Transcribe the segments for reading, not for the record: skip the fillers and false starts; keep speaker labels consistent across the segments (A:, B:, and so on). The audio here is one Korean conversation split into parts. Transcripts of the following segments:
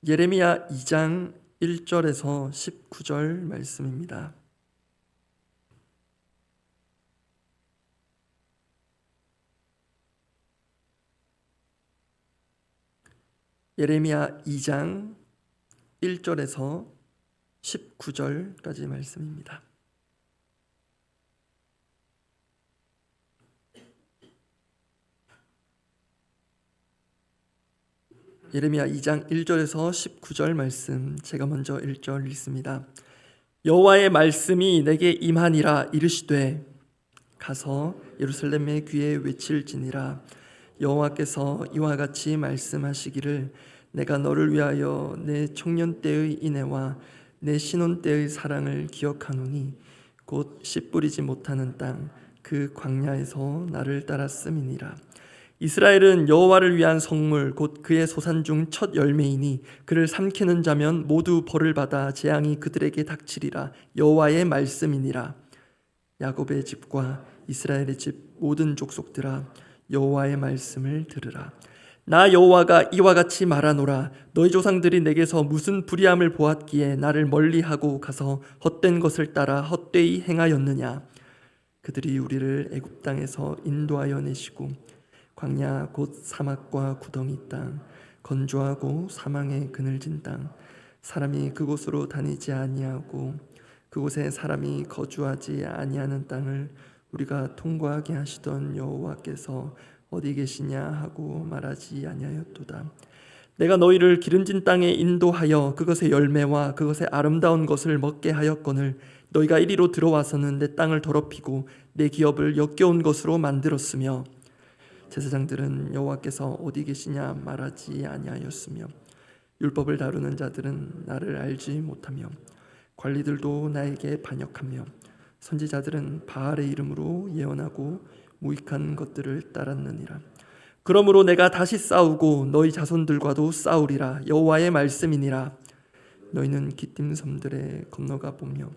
A: 예레미야 2장 1절에서 19절 말씀입니다. 예레미야 2장 1절에서 19절까지 말씀입니다. 예레미야 2장 1절에서 19절 말씀, 제가 먼저 1절 읽습니다. 여호와의 말씀이 내게 임하니라. 이르시되 가서 예루살렘의 귀에 외칠지니라. 여호와께서 이와 같이 말씀하시기를 내가 너를 위하여 내 청년 때의 인애와 내 신혼 때의 사랑을 기억하노니 곧 씨 뿌리지 못하는 땅 그 광야에서 나를 따랐음이니라. 이스라엘은 여호와를 위한 성물 곧 그의 소산 중 첫 열매이니 그를 삼키는 자면 모두 벌을 받아 재앙이 그들에게 닥치리라. 여호와의 말씀이니라. 야곱의 집과 이스라엘의 집 모든 족속들아 여호와의 말씀을 들으라. 나 여호와가 이와 같이 말하노라. 너희 조상들이 내게서 무슨 불의함을 보았기에 나를 멀리하고 가서 헛된 것을 따라 헛되이 행하였느냐. 그들이 우리를 애굽 땅에서 인도하여 내시고 광야 곧 사막과 구덩이 땅 건조하고 사망의 그늘진 땅 사람이 그곳으로 다니지 아니하고 그곳에 사람이 거주하지 아니하는 땅을 우리가 통과하게 하시던 여호와께서 어디 계시냐 하고 말하지 아니하였도다. 내가 너희를 기름진 땅에 인도하여 그것의 열매와 그것의 아름다운 것을 먹게 하였거늘 너희가 이리로 들어와서는 내 땅을 더럽히고 내 기업을 역겨운 것으로 만들었으며 제사장들은 여호와께서 어디 계시냐 말하지 아니하였으며 율법을 다루는 자들은 나를 알지 못하며 관리들도 나에게 반역하며 선지자들은 바알의 이름으로 예언하고 무익한 것들을 따랐느니라. 그러므로 내가 다시 싸우고 너희 자손들과도 싸우리라. 여호와의 말씀이니라. 너희는 기띔 섬들에 건너가 보며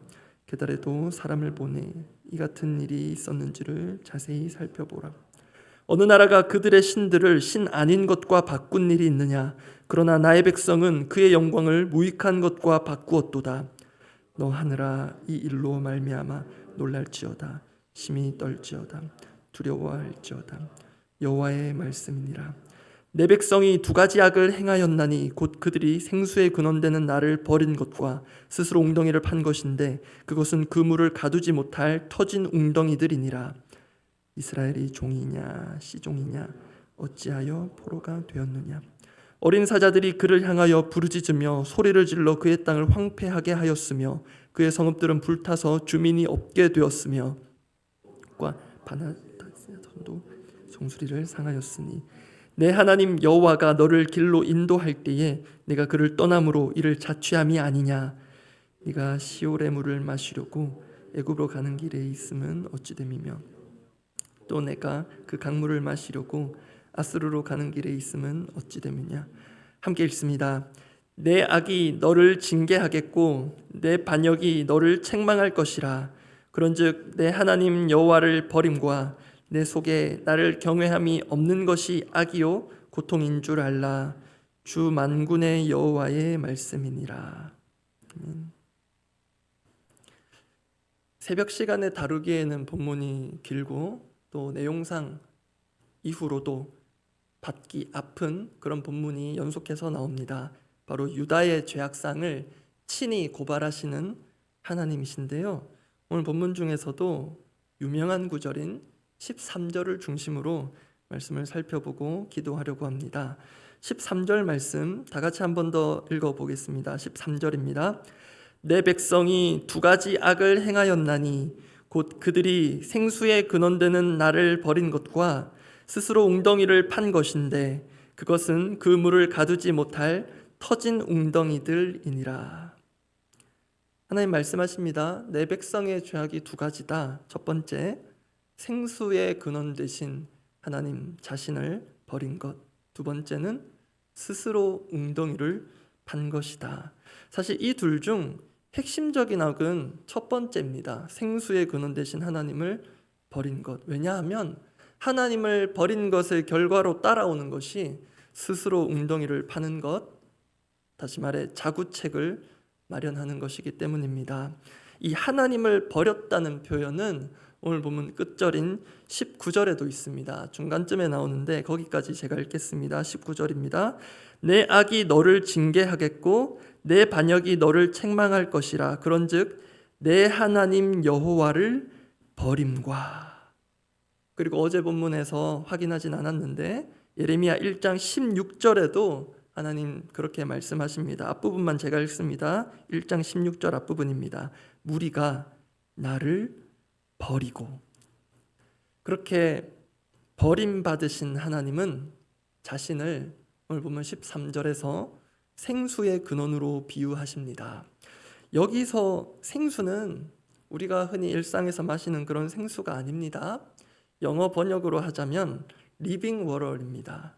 A: 게달에도 사람을 보내 이 같은 일이 있었는지를 자세히 살펴보라. 어느 나라가 그들의 신들을 신 아닌 것과 바꾼 일이 있느냐. 그러나 나의 백성은 그의 영광을 무익한 것과 바꾸었도다. 너 하늘아 이 일로 말미암아 놀랄지어다. 심히 떨지어다. 두려워할지어다. 여호와의 말씀이니라. 내 백성이 두 가지 악을 행하였나니 곧 그들이 생수에 근원되는 나를 버린 것과 스스로 웅덩이를 판 것인데 그것은 그물을 가두지 못할 터진 웅덩이들이니라. 이스라엘이 종이냐 씨종이냐 어찌하여 포로가 되었느냐. 어린 사자들이 그를 향하여 부르짖으며 소리를 질러 그의 땅을 황폐하게 하였으며 그의 성읍들은 불타서 주민이 없게 되었으며 바나도 송수리를 상하였으니 내 하나님 여호와가 너를 길로 인도할 때에 내가 그를 떠남으로 이를 자취함이 아니냐. 네가 시올의 물을 마시려고 애굽으로 가는 길에 있음은 어찌 됨이며 또 내가 그 강물을 마시려고 아스루로 가는 길에 있음은 어찌 됨이냐. 함께 읽습니다. 내 악이 너를 징계하겠고 내 반역이 너를 책망할 것이라. 그런즉 내 하나님 여호와를 버림과 내 속에 나를 경외함이 없는 것이 악이요 고통인 줄 알라. 주 만군의 여호와의 말씀이니라. 새벽 시간에 다루기에는 본문이 길고 또 내용상 이후로도 받기 아픈 그런 본문이 연속해서 나옵니다. 바로 유다의 죄악상을 친히 고발하시는 하나님이신데요. 오늘 본문 중에서도 유명한 구절인 13절을 중심으로 말씀을 살펴보고 기도하려고 합니다. 13절 말씀 다 같이 한 번 더 읽어보겠습니다. 13절입니다. 내 백성이 두 가지 악을 행하였나니 곧 그들이 생수에 근원되는 나를 버린 것과 스스로 웅덩이를 판 것인데 그것은 그 물을 가두지 못할 터진 웅덩이들이니라. 하나님 말씀하십니다. 내 백성의 죄악이 두 가지다. 첫 번째, 생수의 근원 되신 하나님 자신을 버린 것. 두 번째는 스스로 웅덩이를 판 것이다. 사실 이 둘 중 핵심적인 악은 첫 번째입니다. 생수의 근원 되신 하나님을 버린 것. 왜냐하면 하나님을 버린 것의 결과로 따라오는 것이 스스로 웅덩이를 파는 것, 다시 말해 자구책을 마련하는 것이기 때문입니다. 이 하나님을 버렸다는 표현은 오늘 보면 끝절인 19절에도 있습니다. 중간쯤에 나오는데 거기까지 제가 읽겠습니다. 19절입니다. 내 악이 너를 징계하겠고 내 반역이 너를 책망할 것이라. 그런즉 내 하나님 여호와를 버림과. 그리고 어제 본문에서 확인하진 않았는데 예레미야 1장 16절에도 하나님 그렇게 말씀하십니다. 앞부분만 제가 읽습니다. 1장 16절 앞부분입니다. 무리가 나를 버리고. 그렇게 버림받으신 하나님은 자신을 오늘 보면 13절에서 생수의 근원으로 비유하십니다. 여기서 생수는 우리가 흔히 일상에서 마시는 그런 생수가 아닙니다. 영어 번역으로 하자면 리빙 워터입니다.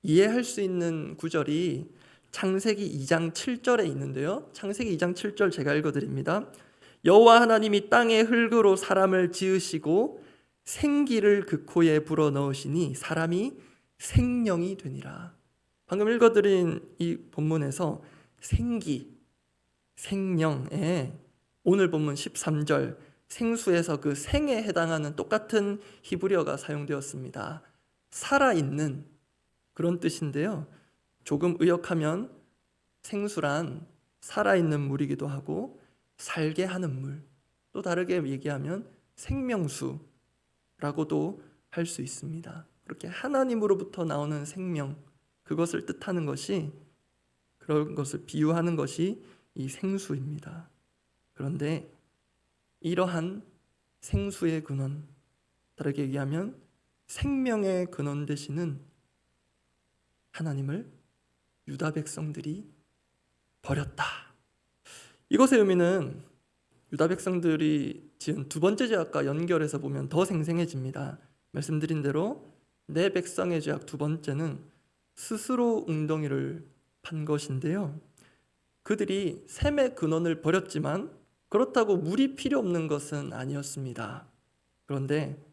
A: 이해할 수 있는 구절이 창세기 2장 7절에 있는데요. 창세기 2장 7절 제가 읽어드립니다. 여호와 하나님이 땅의 흙으로 사람을 지으시고 생기를 그 코에 불어넣으시니 사람이 생령이 되니라. 방금 읽어드린 이 본문에서 생기, 생령에 오늘 본문 13절 생수에서 그 생에 해당하는 똑같은 히브리어가 사용되었습니다. 살아있는 그런 뜻인데요. 조금 의역하면 생수란 살아있는 물이기도 하고 살게 하는 물, 또 다르게 얘기하면 생명수라고도 할 수 있습니다. 그렇게 하나님으로부터 나오는 생명, 그것을 뜻하는 것이, 그런 것을 비유하는 것이 이 생수입니다. 그런데 이러한 생수의 근원, 다르게 얘기하면 생명의 근원 되시는 하나님을 유다 백성들이 버렸다. 이것의 의미는 유다 백성들이 지은 두 번째 죄악과 연결해서 보면 더 생생해집니다. 말씀드린 대로 내 백성의 죄악 두 번째는 스스로 웅덩이를 판 것인데요. 그들이 샘의 근원을 버렸지만 그렇다고 물이 필요 없는 것은 아니었습니다. 그런데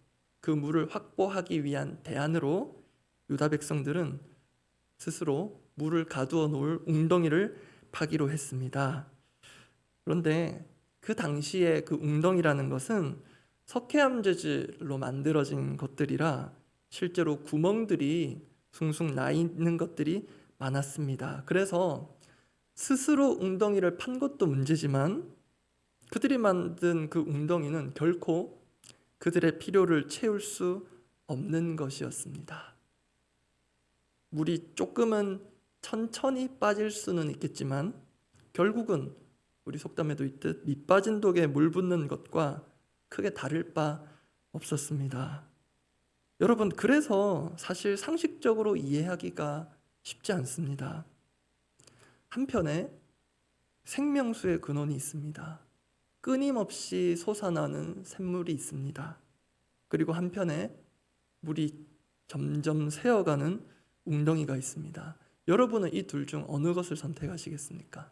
A: 그 물을 확보하기 위한 대안으로 유다 백성들은 스스로 물을 가두어 놓을 웅덩이를 파기로 했습니다. 그런데 그 당시에 그 웅덩이라는 것은 석회암 재질로 만들어진 것들이라 실제로 구멍들이 숭숭 나 있는 것들이 많았습니다. 그래서 스스로 웅덩이를 판 것도 문제지만 그들이 만든 그 웅덩이는 결코 그들의 필요를 채울 수 없는 것이었습니다. 물이 조금은 천천히 빠질 수는 있겠지만 결국은 우리 속담에도 있듯 밑 빠진 독에 물 붓는 것과 크게 다를 바 없었습니다. 여러분, 그래서 사실 상식적으로 이해하기가 쉽지 않습니다. 한편에 생명수의 근원이 있습니다. 끊임없이 솟아나는 샘물이 있습니다. 그리고 한편에 물이 점점 새어가는 웅덩이가 있습니다. 여러분은 이 둘 중 어느 것을 선택하시겠습니까?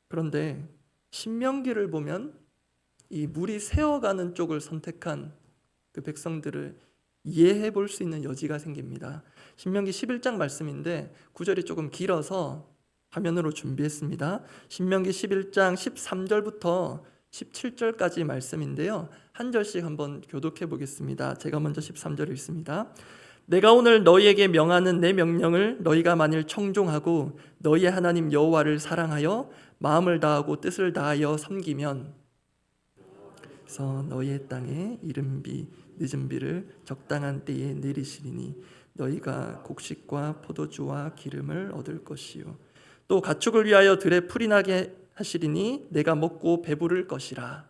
A: 그런데 신명기를 보면 이 물이 새어가는 쪽을 선택한 그 백성들을 이해해 볼 수 있는 여지가 생깁니다. 신명기 11장 말씀인데 구절이 조금 길어서 화면으로 준비했습니다. 신명기 11장 13절부터 17절까지 말씀인데요. 한 절씩 한번 교독해 보겠습니다. 제가 먼저 13절 읽습니다. 내가 오늘 너희에게 명하는 내 명령을 너희가 만일 청종하고 너희의 하나님 여호와를 사랑하여 마음을 다하고 뜻을 다하여 섬기면 그래서 너희의 땅에 이른 비 늦은 비를 적당한 때에 내리시리니 너희가 곡식과 포도주와 기름을 얻을 것이요 또 가축을 위하여 들에 풀이 나게 하시리니 내가 먹고 배부를 것이라.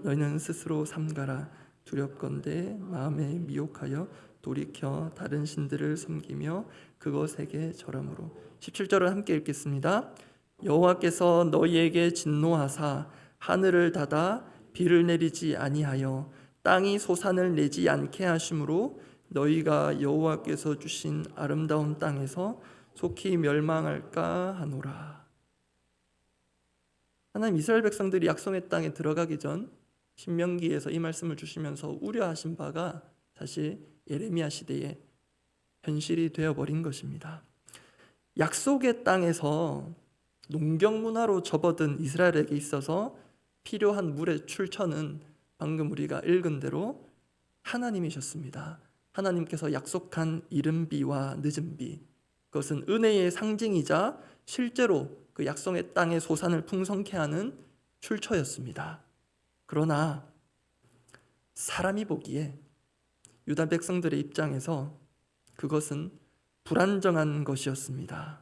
A: 너희는 스스로 삼가라. 두렵건대 마음에 미혹하여 돌이켜 다른 신들을 섬기며 그것에게 절함으로. 17절을 함께 읽겠습니다. 여호와께서 너희에게 진노하사 하늘을 닫아 비를 내리지 아니하여 땅이 소산을 내지 않게 하심으로 너희가 여호와께서 주신 아름다운 땅에서 속히 멸망할까 하노라. 하나님 이스라엘 백성들이 약속의 땅에 들어가기 전 신명기에서 이 말씀을 주시면서 우려하신 바가 사실 예레미야 시대에 현실이 되어버린 것입니다. 약속의 땅에서 농경 문화로 접어든 이스라엘에게 있어서 필요한 물의 출처는 방금 우리가 읽은 대로 하나님이셨습니다. 하나님께서 약속한 이른 비와 늦은 비, 그것은 은혜의 상징이자 실제로 그 약속의 땅의 소산을 풍성케 하는 출처였습니다. 그러나 사람이 보기에 유다 백성들의 입장에서 그것은 불안정한 것이었습니다.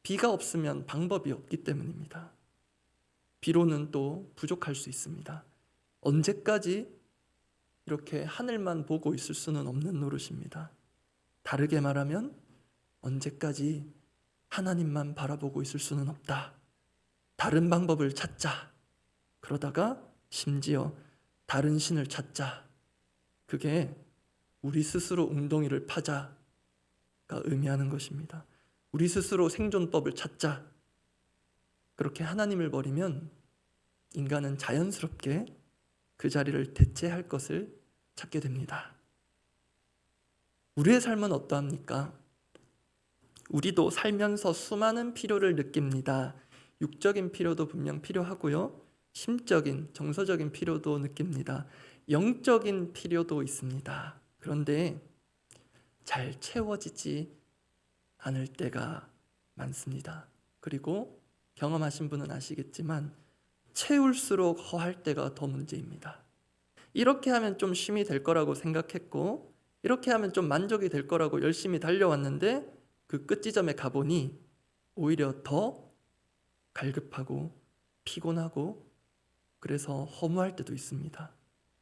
A: 비가 없으면 방법이 없기 때문입니다. 비로는 또 부족할 수 있습니다. 언제까지 이렇게 하늘만 보고 있을 수는 없는 노릇입니다. 다르게 말하면 언제까지 하나님만 바라보고 있을 수는 없다. 다른 방법을 찾자. 그러다가 심지어 다른 신을 찾자. 그게 우리 스스로 웅덩이를 파자가 의미하는 것입니다. 우리 스스로 생존법을 찾자. 그렇게 하나님을 버리면 인간은 자연스럽게 그 자리를 대체할 것을 찾게 됩니다. 우리의 삶은 어떠합니까? 우리도 살면서 수많은 필요를 느낍니다. 육적인 필요도 분명 필요하고요. 심적인, 정서적인 필요도 느낍니다. 영적인 필요도 있습니다. 그런데 잘 채워지지 않을 때가 많습니다. 그리고 경험하신 분은 아시겠지만 채울수록 허할 때가 더 문제입니다. 이렇게 하면 좀 쉼이 될 거라고 생각했고 이렇게 하면 좀 만족이 될 거라고 열심히 달려왔는데 그 끝지점에 가보니 오히려 더 갈급하고 피곤하고 그래서 허무할 때도 있습니다.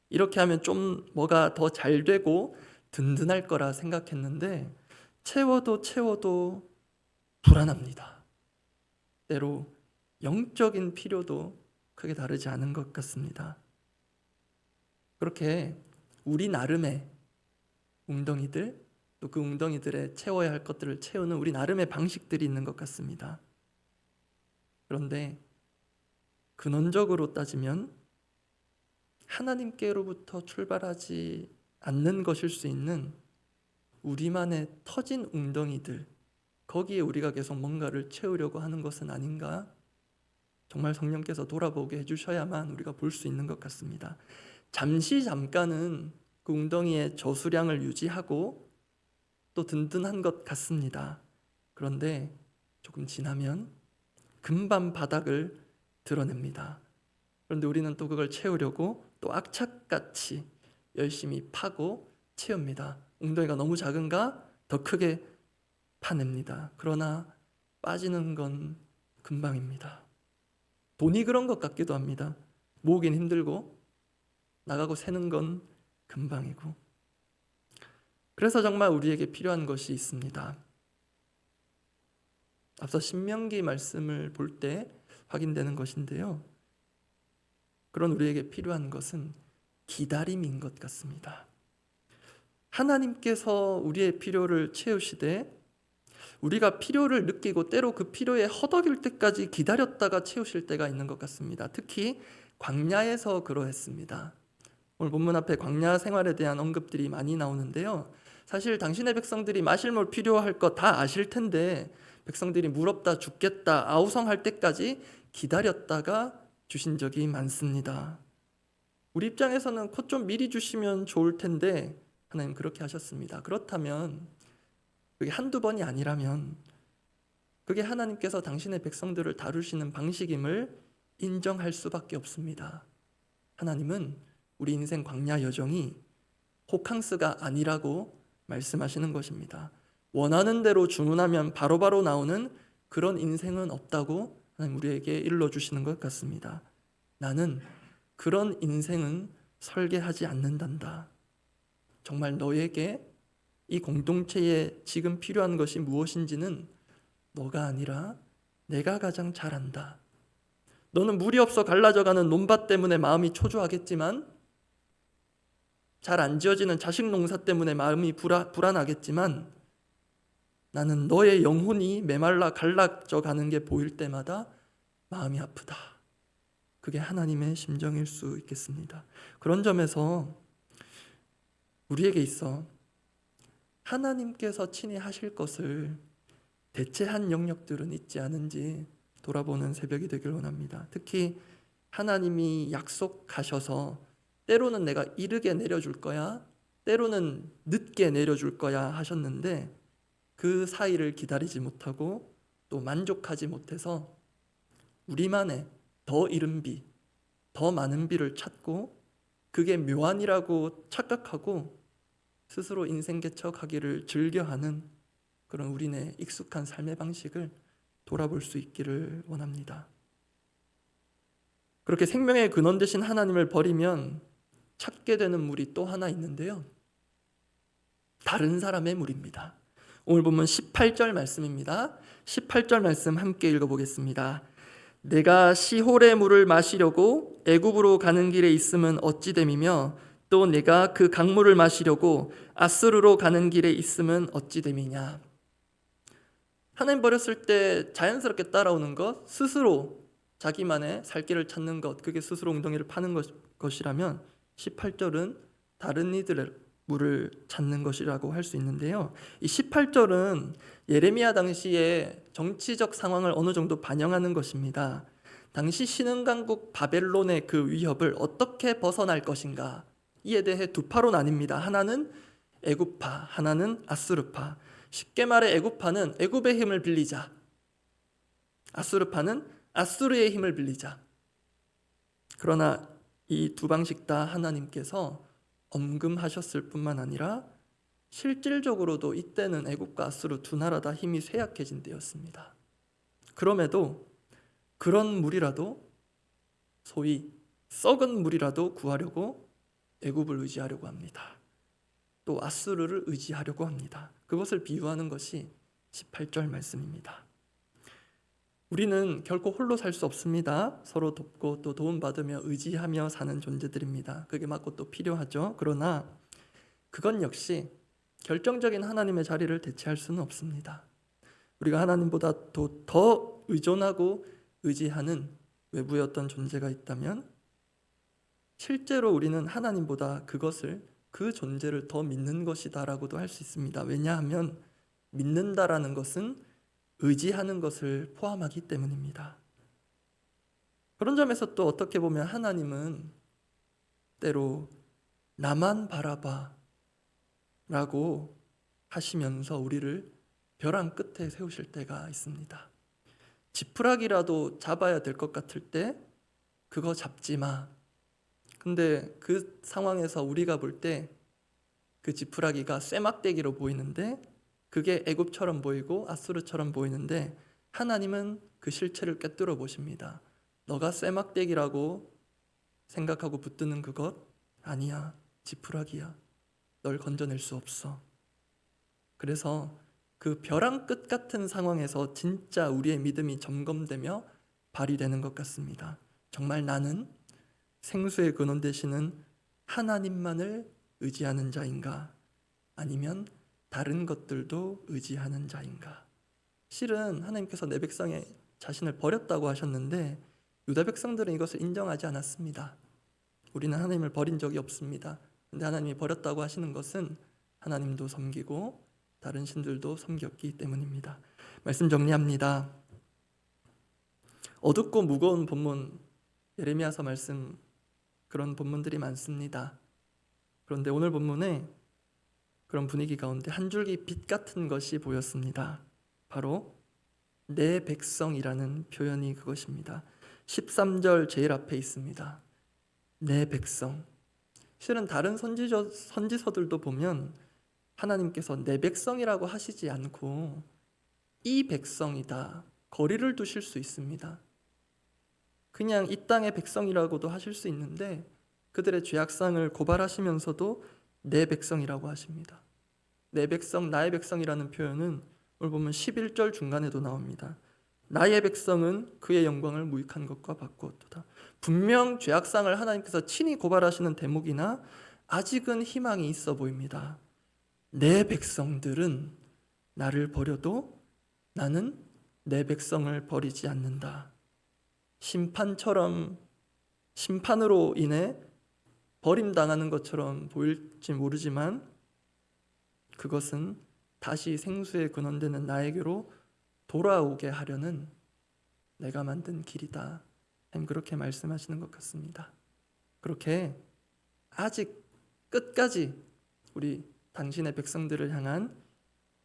A: 이렇게 하면 좀 뭐가 더 잘 되고 든든할 거라 생각했는데 채워도 불안합니다. 때로 영적인 필요도 크게 다르지 않은 것 같습니다. 그렇게 우리 나름의 웅덩이들, 또 그 웅덩이들에 채워야 할 것들을 채우는 우리 나름의 방식들이 있는 것 같습니다. 그런데 근원적으로 따지면 하나님께로부터 출발하지 않는 것일 수 있는 우리만의 터진 웅덩이들, 거기에 우리가 계속 뭔가를 채우려고 하는 것은 아닌가? 정말 성령께서 돌아보게 해주셔야만 우리가 볼 수 있는 것 같습니다. 잠깐은 그 웅덩이의 저수량을 유지하고 또 든든한 것 같습니다. 그런데 조금 지나면 금방 바닥을 드러냅니다. 그런데 우리는 또 그걸 채우려고 또 악착같이 열심히 파고 채웁니다. 웅덩이가 너무 작은가? 더 크게 파냅니다. 그러나 빠지는 건 금방입니다. 돈이 그런 것 같기도 합니다. 모으긴 힘들고 나가고 새는 건 금방이고. 그래서 정말 우리에게 필요한 것이 있습니다. 앞서 신명기 말씀을 볼 때 확인되는 것인데요. 그런 우리에게 필요한 것은 기다림인 것 같습니다. 하나님께서 우리의 필요를 채우시되 우리가 필요를 느끼고 때로 그 필요에 허덕일 때까지 기다렸다가 채우실 때가 있는 것 같습니다. 특히 광야에서 그러했습니다. 오늘 본문 앞에 광야 생활에 대한 언급들이 많이 나오는데요. 사실 당신의 백성들이 마실 물 필요할 거 다 아실 텐데 백성들이 물 없다 죽겠다 아우성할 때까지 기다렸다가 주신 적이 많습니다. 우리 입장에서는 곧 좀 미리 주시면 좋을 텐데 하나님 그렇게 하셨습니다. 그렇다면 그게 한두 번이 아니라면 그게 하나님께서 당신의 백성들을 다루시는 방식임을 인정할 수밖에 없습니다. 하나님은 우리 인생 광야 여정이 호캉스가 아니라고 말씀하시는 것입니다. 원하는 대로 주문하면 바로바로 나오는 그런 인생은 없다고 하나님 우리에게 일러주시는 것 같습니다. 나는 그런 인생은 설계하지 않는단다. 정말 너에게 이 공동체에 지금 필요한 것이 무엇인지는 너가 아니라 내가 가장 잘 안다. 너는 물이 없어 갈라져가는 논밭 때문에 마음이 초조하겠지만 잘 안 지어지는 자식 농사 때문에 마음이 불안하겠지만 나는 너의 영혼이 메말라 갈라져 가는 게 보일 때마다 마음이 아프다. 그게 하나님의 심정일 수 있겠습니다. 그런 점에서 우리에게 있어 하나님께서 친히 하실 것을 대체한 영역들은 있지 않은지 돌아보는 새벽이 되길 원합니다. 특히 하나님이 약속하셔서 때로는 내가 이르게 내려줄 거야, 때로는 늦게 내려줄 거야 하셨는데 그 사이를 기다리지 못하고 또 만족하지 못해서 우리만의 더 이른 비, 더 많은 비를 찾고 그게 묘안이라고 착각하고 스스로 인생 개척하기를 즐겨하는 그런 우리네 익숙한 삶의 방식을 돌아볼 수 있기를 원합니다. 그렇게 생명의 근원 되신 하나님을 버리면 찾게 되는 물이 또 하나 있는데요, 다른 사람의 물입니다. 오늘 본문 18절 말씀입니다. 18절 말씀 함께 읽어보겠습니다. 내가 시홀의 물을 마시려고 애굽으로 가는 길에 있음은 어찌 됨이며 또 내가 그 강물을 마시려고 아스루로 가는 길에 있음은 어찌 됨이냐. 하나님 버렸을 때 자연스럽게 따라오는 것, 스스로 자기만의 살 길을 찾는 것, 그게 스스로 웅덩이를 파는 것이라면 18절은 다른 이들의 물을 찾는 것이라고 할 수 있는데요, 이 18절은 예레미야 당시의 정치적 상황을 어느 정도 반영하는 것입니다. 당시 신흥강국 바벨론의 그 위협을 어떻게 벗어날 것인가, 이에 대해 두 파로 나뉩니다. 하나는 애굽파, 하나는 아수르파. 쉽게 말해 애굽파는 애굽의 힘을 빌리자, 아수르파는 아수르의 힘을 빌리자. 그러나 이 두 방식 다 하나님께서 엄금하셨을 뿐만 아니라 실질적으로도 이때는 애굽과 아수르 두 나라 다 힘이 쇠약해진 때였습니다. 그럼에도 그런 물이라도, 소위 썩은 물이라도 구하려고 애굽을 의지하려고 합니다. 또 아수르를 의지하려고 합니다. 그것을 비유하는 것이 18절 말씀입니다. 우리는 결코 홀로 살 수 없습니다. 서로 돕고 또 도움받으며 의지하며 사는 존재들입니다. 그게 맞고 또 필요하죠. 그러나 그건 역시 결정적인 하나님의 자리를 대체할 수는 없습니다. 우리가 하나님보다 더 의존하고 의지하는 외부의 어떤 존재가 있다면 실제로 우리는 하나님보다 그 존재를 더 믿는 것이다라고도 할 수 있습니다. 왜냐하면 믿는다라는 것은 의지하는 것을 포함하기 때문입니다. 그런 점에서 또 어떻게 보면 하나님은 때로 나만 바라봐 라고 하시면서 우리를 벼랑 끝에 세우실 때가 있습니다. 지푸라기라도 잡아야 될 것 같을 때 그거 잡지 마. 근데 그 상황에서 우리가 볼 때 그 지푸라기가 쇠막대기로 보이는데 그게 애굽처럼 보이고 아수르처럼 보이는데 하나님은 그 실체를 꿰뚫어 보십니다. 너가 쇠막대기라고 생각하고 붙드는 그것 아니야. 지푸라기야. 널 건져낼 수 없어. 그래서 그 벼랑 끝 같은 상황에서 진짜 우리의 믿음이 점검되며 발휘되는 것 같습니다. 정말 나는 생수의 근원 되시는 하나님만을 의지하는 자인가? 아니면 다른 것들도 의지하는 자인가? 실은 하나님께서 내 백성의 자신을 버렸다고 하셨는데 유다 백성들은 이것을 인정하지 않았습니다. 우리는 하나님을 버린 적이 없습니다. 근데 하나님이 버렸다고 하시는 것은 하나님도 섬기고 다른 신들도 섬겼기 때문입니다. 말씀 정리합니다. 어둡고 무거운 본문, 예레미야서 말씀, 그런 본문들이 많습니다. 그런데 오늘 본문에 그런 분위기 가운데 한 줄기 빛 같은 것이 보였습니다. 바로 내 백성이라는 표현이 그것입니다. 13절 제일 앞에 있습니다. 내 백성. 실은 다른 선지서들도 보면 하나님께서 내 백성이라고 하시지 않고 이 백성이다, 거리를 두실 수 있습니다. 그냥 이 땅의 백성이라고도 하실 수 있는데 그들의 죄악상을 고발하시면서도 내 백성이라고 하십니다. 내 백성, 나의 백성이라는 표현은 오늘 보면 11절 중간에도 나옵니다. 나의 백성은 그의 영광을 무익한 것과 바꾸었도다. 분명 죄악상을 하나님께서 친히 고발하시는 대목이나 아직은 희망이 있어 보입니다. 내 백성들은 나를 버려도 나는 내 백성을 버리지 않는다. 심판으로 인해 버림당하는 것처럼 보일지 모르지만 그것은 다시 생수의 근원되는 나에게로 돌아오게 하려는 내가 만든 길이다. 하나님 그렇게 말씀하시는 것 같습니다. 그렇게 아직 끝까지 우리 당신의 백성들을 향한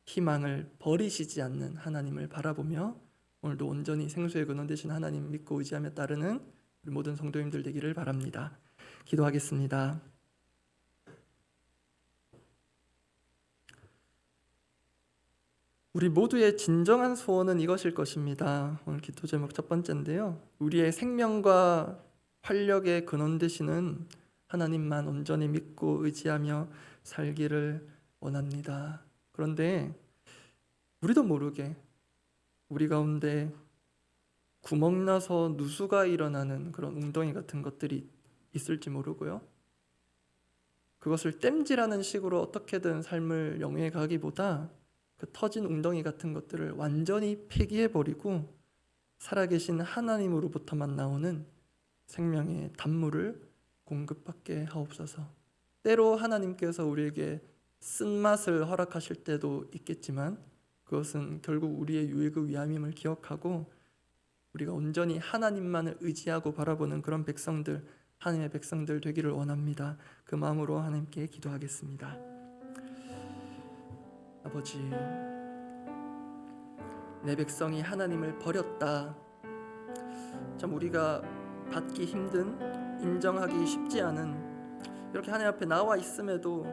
A: 희망을 버리시지 않는 하나님을 바라보며 오늘도 온전히 생수의 근원 되신 하나님 믿고 의지하며 따르는 우리 모든 성도님들 되기를 바랍니다. 기도하겠습니다. 우리 모두의 진정한 소원은 이것일 것입니다. 오늘 기도 제목 첫 번째인데요. 우리의 생명과 활력의 근원 되시는 하나님만 온전히 믿고 의지하며 살기를 원합니다. 그런데 우리도 모르게 우리 가운데 구멍나서 누수가 일어나는 그런 웅덩이 같은 것들이 있을지 모르고요. 그것을 땜질하는 식으로 어떻게든 삶을 영위해 가기보다 그 터진 웅덩이 같은 것들을 완전히 폐기해버리고 살아계신 하나님으로부터만 나오는 생명의 단물을 공급받게 하옵소서. 때로 하나님께서 우리에게 쓴맛을 허락하실 때도 있겠지만 그것은 결국 우리의 유익을 위함임을 기억하고 우리가 온전히 하나님만을 의지하고 바라보는 그런 백성들, 하나님의 백성들 되기를 원합니다. 그 마음으로 하나님께 기도하겠습니다. 아버지, 내 백성이 하나님을 버렸다. 참 우리가 받기 힘든, 인정하기 쉽지 않은 이렇게 하나님 앞에 나와 있음에도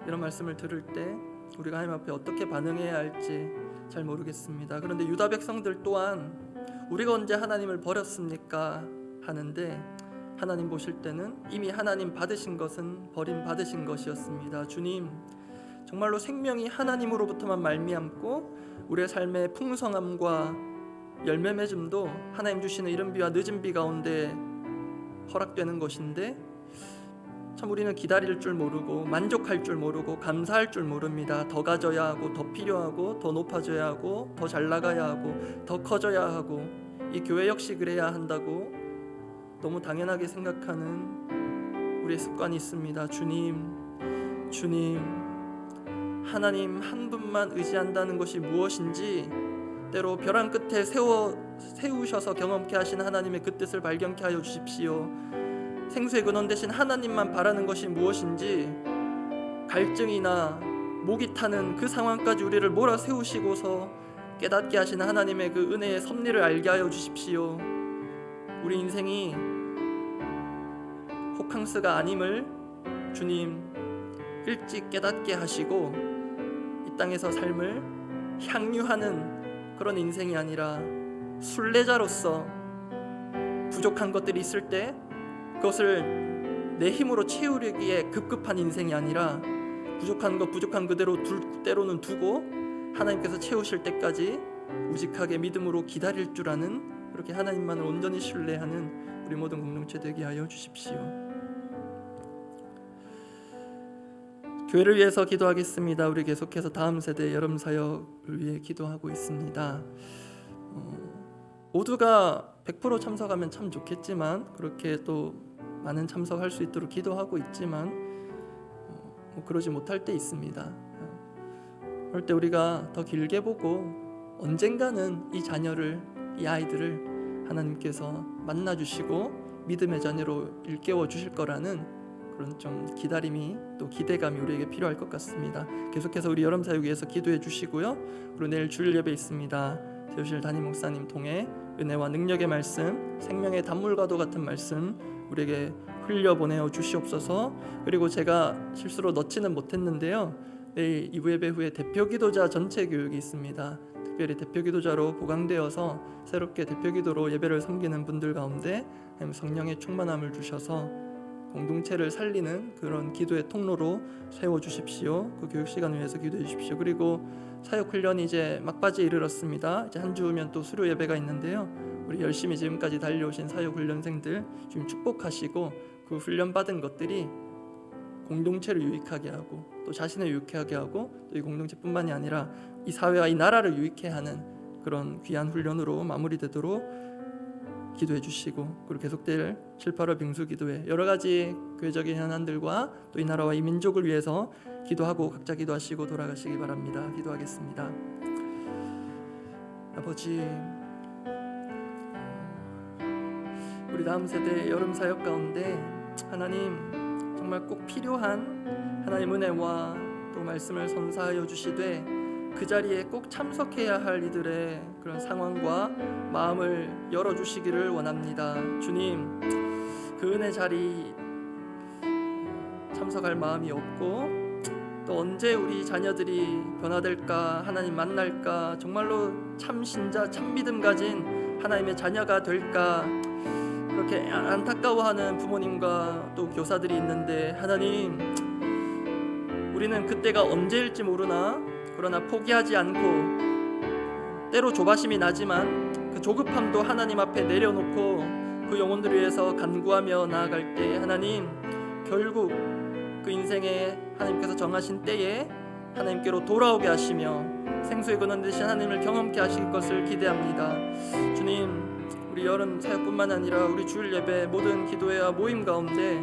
A: 이런 말씀을 들을 때 우리가 하나님 앞에 어떻게 반응해야 할지 잘 모르겠습니다. 그런데 유다 백성들 또한 우리가 언제 하나님을 버렸습니까? 하는데 하나님 보실 때는 이미 하나님 받으신 것은 버림받으신 것이었습니다. 주님, 정말로 생명이 하나님으로부터만 말미암고 우리의 삶의 풍성함과 열매 맺음도 하나님 주시는 이른 비와 늦은 비 가운데 허락되는 것인데 참 우리는 기다릴 줄 모르고 만족할 줄 모르고 감사할 줄 모릅니다. 더 가져야 하고 더 필요하고 더 높아져야 하고 더 잘 나가야 하고 더 커져야 하고 이 교회 역시 그래야 한다고 너무 당연하게 생각하는 우리의 습관이 있습니다. 주님, 하나님 한 분만 의지한다는 것이 무엇인지 때로 벼랑 끝에 세우셔서 경험케 하신 하나님의 그 뜻을 발견케 하여 주십시오. 생수의 근원 되신 하나님만 바라는 것이 무엇인지 갈증이나 목이 타는 그 상황까지 우리를 몰아세우시고서 깨닫게 하신 하나님의 그 은혜의 섭리를 알게 하여 주십시오. 우리 인생이 호캉스가 아님을 주님 일찍 깨닫게 하시고 이 땅에서 삶을 향유하는 그런 인생이 아니라 순례자로서 부족한 것들이 있을 때 그것을 내 힘으로 채우려기에 급급한 인생이 아니라 부족한 것 부족한 그대로 때로는 두고 하나님께서 채우실 때까지 우직하게 믿음으로 기다릴 줄 아는 그렇게 하나님만을 온전히 신뢰하는 우리 모든 공동체 되게 하여 주십시오. 교회를 위해서 기도하겠습니다. 우리 계속해서 다음 세대 여름 사역을 위해 기도하고 있습니다. 모두가 100% 참석하면 참 좋겠지만 그렇게 또 많은 참석할 수 있도록 기도하고 있지만 그러지 못할 때 있습니다. 그럴 때 우리가 더 길게 보고 언젠가는 이 자녀를, 이 아이들을 하나님께서 만나주시고 믿음의 자녀로 일깨워 주실 거라는 그런 좀 기다림이 또 기대감이 우리에게 필요할 것 같습니다. 계속해서 우리 여름 사역 위해서 기도해 주시고요. 그리고 내일 주일 예배 있습니다. 세우실 담임 목사님 통해 은혜와 능력의 말씀, 생명의 단물과도 같은 말씀 우리에게 흘려보내어 주시옵소서. 그리고 제가 실수로 넣지는 못했는데요. 내일 2부 예배 후에 대표 기도자 전체 교육이 있습니다. 특별히 대표 기도자로 보강되어서 새롭게 대표 기도로 예배를 섬기는 분들 가운데 성령의 충만함을 주셔서 공동체를 살리는 그런 기도의 통로로 세워주십시오. 그 교육 시간을 위해서 기도해 주십시오. 그리고 사역 훈련이 이제 막바지에 이르렀습니다. 이제 한 주 후면 또 수료 예배가 있는데요. 우리 열심히 지금까지 달려오신 사역 훈련생들 지금 축복하시고 그 훈련 받은 것들이 공동체를 유익하게 하고 또 자신을 유익하게 하고 또 이 공동체뿐만이 아니라 이 사회와 이 나라를 유익해 하는 그런 귀한 훈련으로 마무리되도록 기도해 주시고 그리고 계속될 7, 8월 빙수 기도회 여러 가지 교회적인 현안들과 또 이 나라와 이 민족을 위해서 기도하고 각자 기도하시고 돌아가시기 바랍니다. 기도하겠습니다. 아버지, 우리 다음 세대 여름 사역 가운데 하나님 정말 꼭 필요한 하나님 은혜와 또 말씀을 선사하여 주시되 그 자리에 꼭 참석해야 할 이들의 그런 상황과 마음을 열어주시기를 원합니다. 주님, 그 은혜 자리 참석할 마음이 없고 또 언제 우리 자녀들이 변화될까, 하나님 만날까, 정말로 참 신자, 참 믿음 가진 하나님의 자녀가 될까 그렇게 안타까워하는 부모님과 또 교사들이 있는데 하나님, 우리는 그때가 언제일지 모르나 그러나 포기하지 않고 때로 조바심이 나지만 그 조급함도 하나님 앞에 내려놓고 그 영혼들을 위해서 간구하며 나아갈 때 하나님, 결국 그 인생에 하나님께서 정하신 때에 하나님께로 돌아오게 하시며 생수의 근원 되신 하나님을 경험케 하실 것을 기대합니다. 주님, 우리 여름 사역뿐만 아니라 우리 주일 예배 모든 기도회와 모임 가운데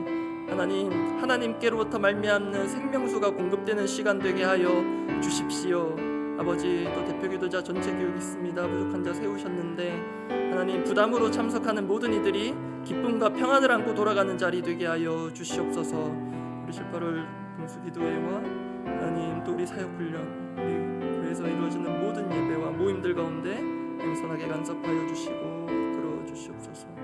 A: 하나님께로부터 말미암는 생명수가 공급되는 시간 되게 하여 주십시오. 아버지, 또 대표 기도자 전체 교육 있습니다. 부족한 자 세우셨는데 하나님, 부담으로 참석하는 모든 이들이 기쁨과 평안을 안고 돌아가는 자리 되게 하여 주시옵소서. 우리 7.8월 동수 기도회와 하나님 또 우리 사역 훈련, 우리 교회에서 이루어지는 모든 예배와 모임들 가운데 선하게 간섭하여 주시고 이끌어 주시옵소서.